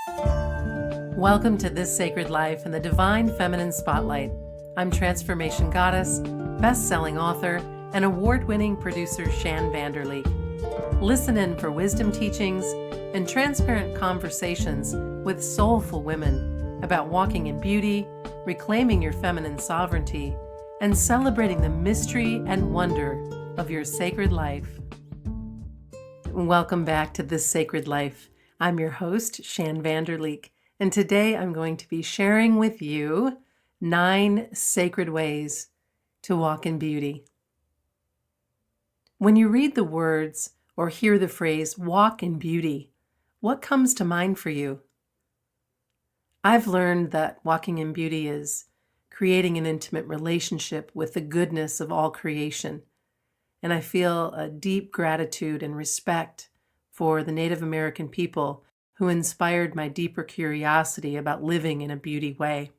Welcome to This Sacred Life and the Divine Feminine Spotlight. I'm Transformation Goddess, best-selling author, and award-winning producer Shan Vanderleek. Listen in for wisdom teachings and transparent conversations with soulful women about walking in beauty, reclaiming your feminine sovereignty, and celebrating the mystery and wonder of your sacred life. Welcome back to This Sacred Life. I'm your host, Shan Vanderleek. And today I'm going to be sharing with you 9 sacred ways to walk in beauty. When you read the words or hear the phrase, walk in beauty, what comes to mind for you? I've learned that walking in beauty is creating an intimate relationship with the goodness of all creation. And I feel a deep gratitude and respect for the Native American people who inspired my deeper curiosity about living in a beauty way.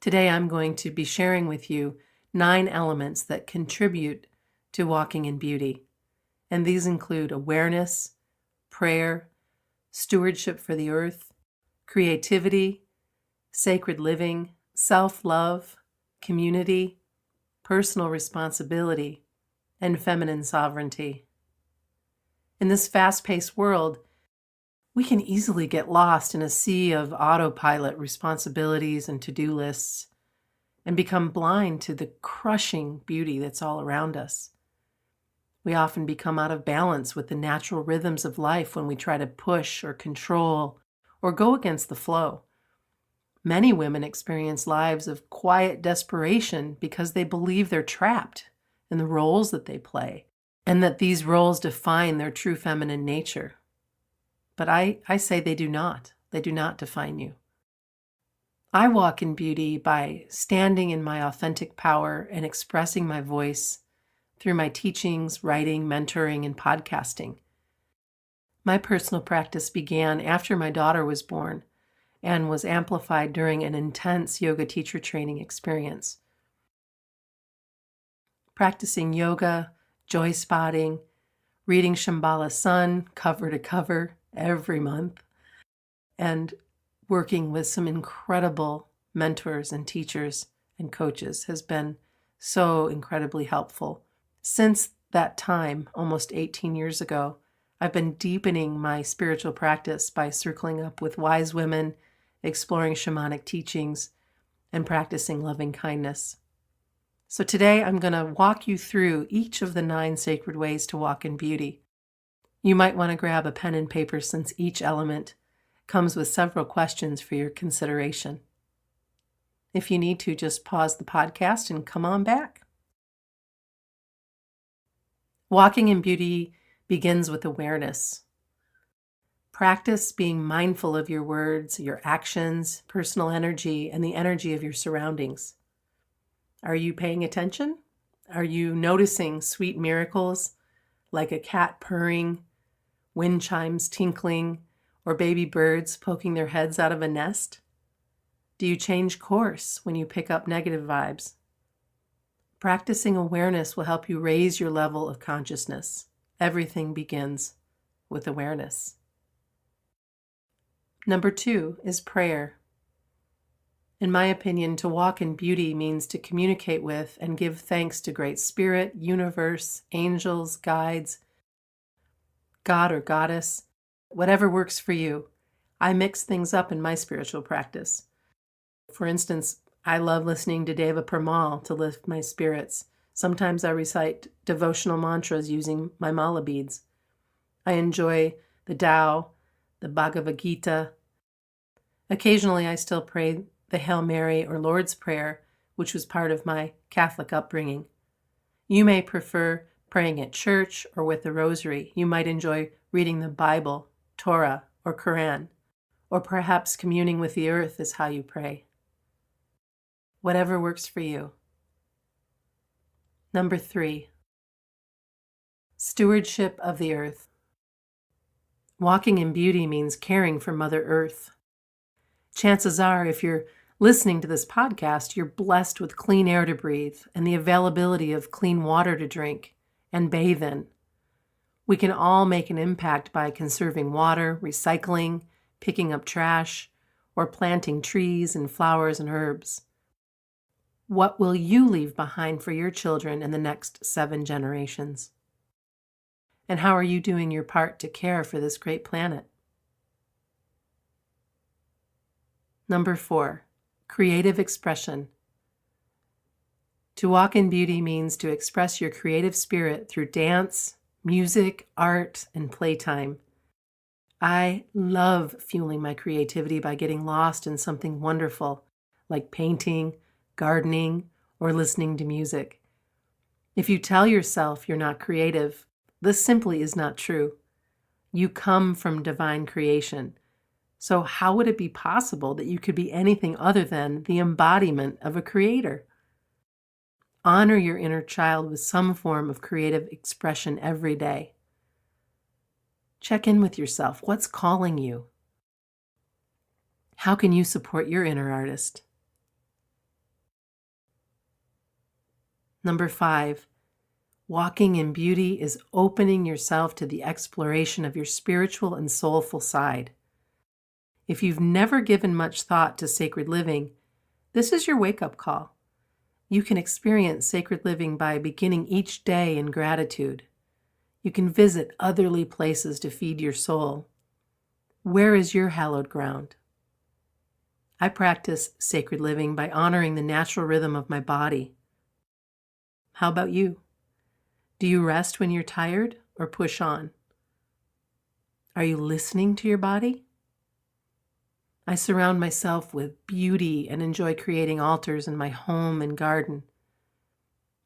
Today I'm going to be sharing with you 9 elements that contribute to walking in beauty. And these include awareness, prayer, stewardship for the earth, creativity, sacred living, self-love, community, personal responsibility, and feminine sovereignty. In this fast-paced world, we can easily get lost in a sea of autopilot responsibilities and to-do lists and become blind to the crushing beauty that's all around us. We often become out of balance with the natural rhythms of life when we try to push or control or go against the flow. Many women experience lives of quiet desperation because they believe they're trapped in the roles that they play and that these roles define their true feminine nature. But I say they do not. They do not define you. I walk in beauty by standing in my authentic power and expressing my voice through my teachings, writing, mentoring, and podcasting. My personal practice began after my daughter was born and was amplified during an intense yoga teacher training experience. Practicing yoga, joy spotting, reading Shambhala Sun cover to cover every month, and working with some incredible mentors and teachers and coaches has been so incredibly helpful. Since that time, almost 18 years ago, I've been deepening my spiritual practice by circling up with wise women, exploring shamanic teachings, and practicing loving kindness. So today I'm going to walk you through each of the 9 sacred ways to walk in beauty. You might want to grab a pen and paper since each element comes with several questions for your consideration. If you need to, just pause the podcast and come on back. Walking in beauty begins with awareness. Practice being mindful of your words, your actions, personal energy, and the energy of your surroundings. Are you paying attention? Are you noticing sweet miracles like a cat purring, wind chimes tinkling, or baby birds poking their heads out of a nest? Do you change course when you pick up negative vibes? Practicing awareness will help you raise your level of consciousness. Everything begins with awareness. Number 2 is prayer. In my opinion, to walk in beauty means to communicate with and give thanks to Great Spirit, universe, angels, guides, God or goddess, whatever works for you. I mix things up in my spiritual practice. For instance, I love listening to Deva Premal to lift my spirits. Sometimes I recite devotional mantras using my mala beads. I enjoy the Tao, the Bhagavad Gita. Occasionally I still pray the Hail Mary or Lord's Prayer, which was part of my Catholic upbringing. You may prefer praying at church or with the rosary. You might enjoy reading the Bible, Torah, or Quran, or perhaps communing with the earth is how you pray. Whatever works for you. Number 3, stewardship of the earth. Walking in beauty means caring for Mother Earth. Chances are, if you're listening to this podcast, you're blessed with clean air to breathe and the availability of clean water to drink and bathe in. We can all make an impact by conserving water, recycling, picking up trash, or planting trees and flowers and herbs? What will you leave behind for your children in the next 7 generations? And how are you doing your part to care for this great planet? Number 4, creative expression. To walk in beauty means to express your creative spirit through dance, music, art, and playtime. I love fueling my creativity by getting lost in something wonderful, like painting, gardening, or listening to music. If you tell yourself you're not creative, this simply is not true. You come from divine creation. So how would it be possible that you could be anything other than the embodiment of a creator? Honor your inner child with some form of creative expression every day. Check in with yourself. What's calling you? How can you support your inner artist? Number 5, walking in beauty is opening yourself to the exploration of your spiritual and soulful side. If you've never given much thought to sacred living, this is your wake-up call. You can experience sacred living by beginning each day in gratitude. You can visit otherly places to feed your soul. Where is your hallowed ground? I practice sacred living by honoring the natural rhythm of my body. How about you? Do you rest when you're tired or push on? Are you listening to your body? I surround myself with beauty and enjoy creating altars in my home and garden.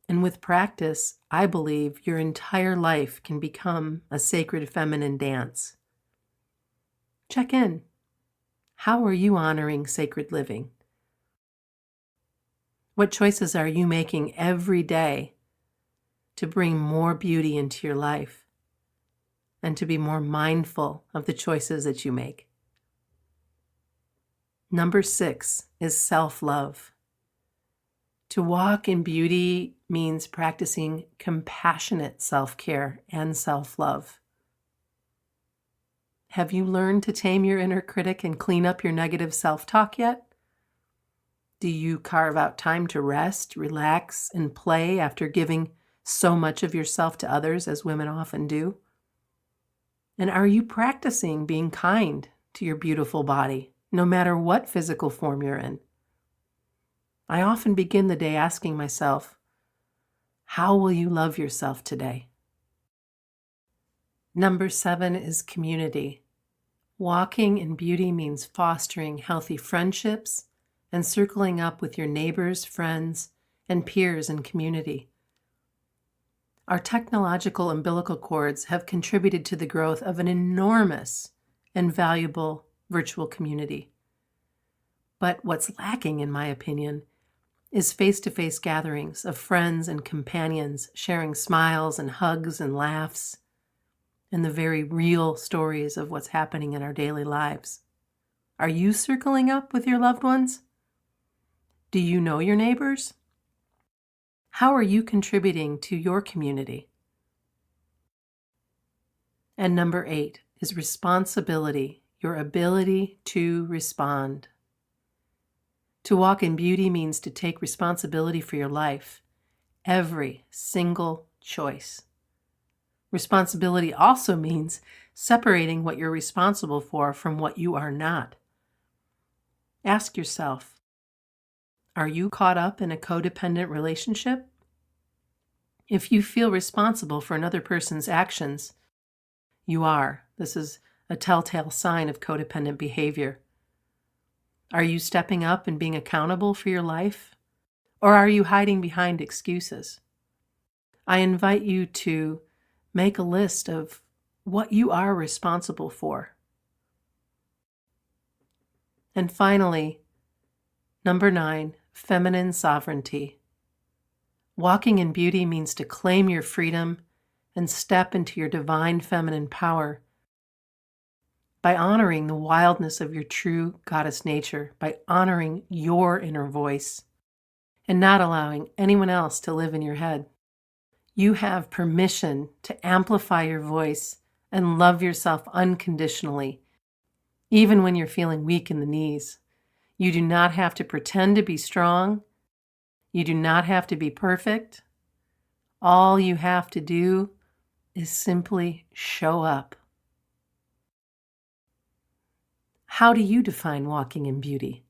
And with practice, I believe your entire life can become a sacred feminine dance. Check in. How are you honoring sacred living? What choices are you making every day to bring more beauty into your life and to be more mindful of the choices that you make? Number 6 is self-love. To walk in beauty means practicing compassionate self-care and self-love. Have you learned to tame your inner critic and clean up your negative self-talk yet? Do you carve out time to rest, relax, and play after giving so much of yourself to others, as women often do? And are you practicing being kind to your beautiful body, no matter what physical form you're in? I often begin the day asking myself, how will you love yourself today? Number 7 is community. Walking in beauty means fostering healthy friendships and circling up with your neighbors, friends, and peers in community. Our technological umbilical cords have contributed to the growth of an enormous and valuable virtual community. But what's lacking, in my opinion, is face-to-face gatherings of friends and companions sharing smiles and hugs and laughs and the very real stories of what's happening in our daily lives. Are you circling up with your loved ones? Do you know your neighbors? How are you contributing to your community? And number 8 is responsibility, your ability to respond. To walk in beauty means to take responsibility for your life, every single choice. Responsibility also means separating what you're responsible for from what you are not. Ask yourself, are you caught up in a codependent relationship? If you feel responsible for another person's actions, you are. This is a telltale sign of codependent behavior. Are you stepping up and being accountable for your life? Or are you hiding behind excuses? I invite you to make a list of what you are responsible for. And finally, number 9, feminine sovereignty. Walking in beauty means to claim your freedom and step into your divine feminine power by honoring the wildness of your true goddess nature, by honoring your inner voice and not allowing anyone else to live in your head. You have permission to amplify your voice and love yourself unconditionally even when you're feeling weak in the knees. You do not have to pretend to be strong. You do not have to be perfect. All you have to do is simply show up. How do you define walking in beauty?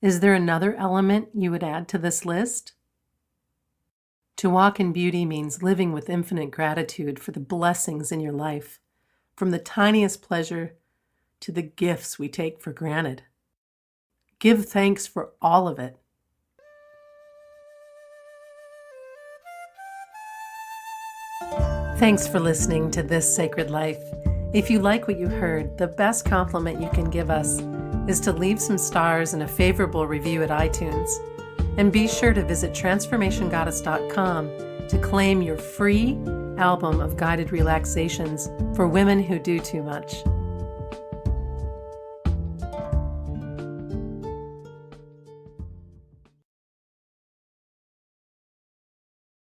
Is there another element you would add to this list? To walk in beauty means living with infinite gratitude for the blessings in your life, from the tiniest pleasure to the gifts we take for granted. Give thanks for all of it. Thanks for listening to This Sacred Life. If you like what you heard, the best compliment you can give us is to leave some stars and a favorable review at iTunes. And be sure to visit transformationgoddess.com to claim your free album of guided relaxations for women who do too much.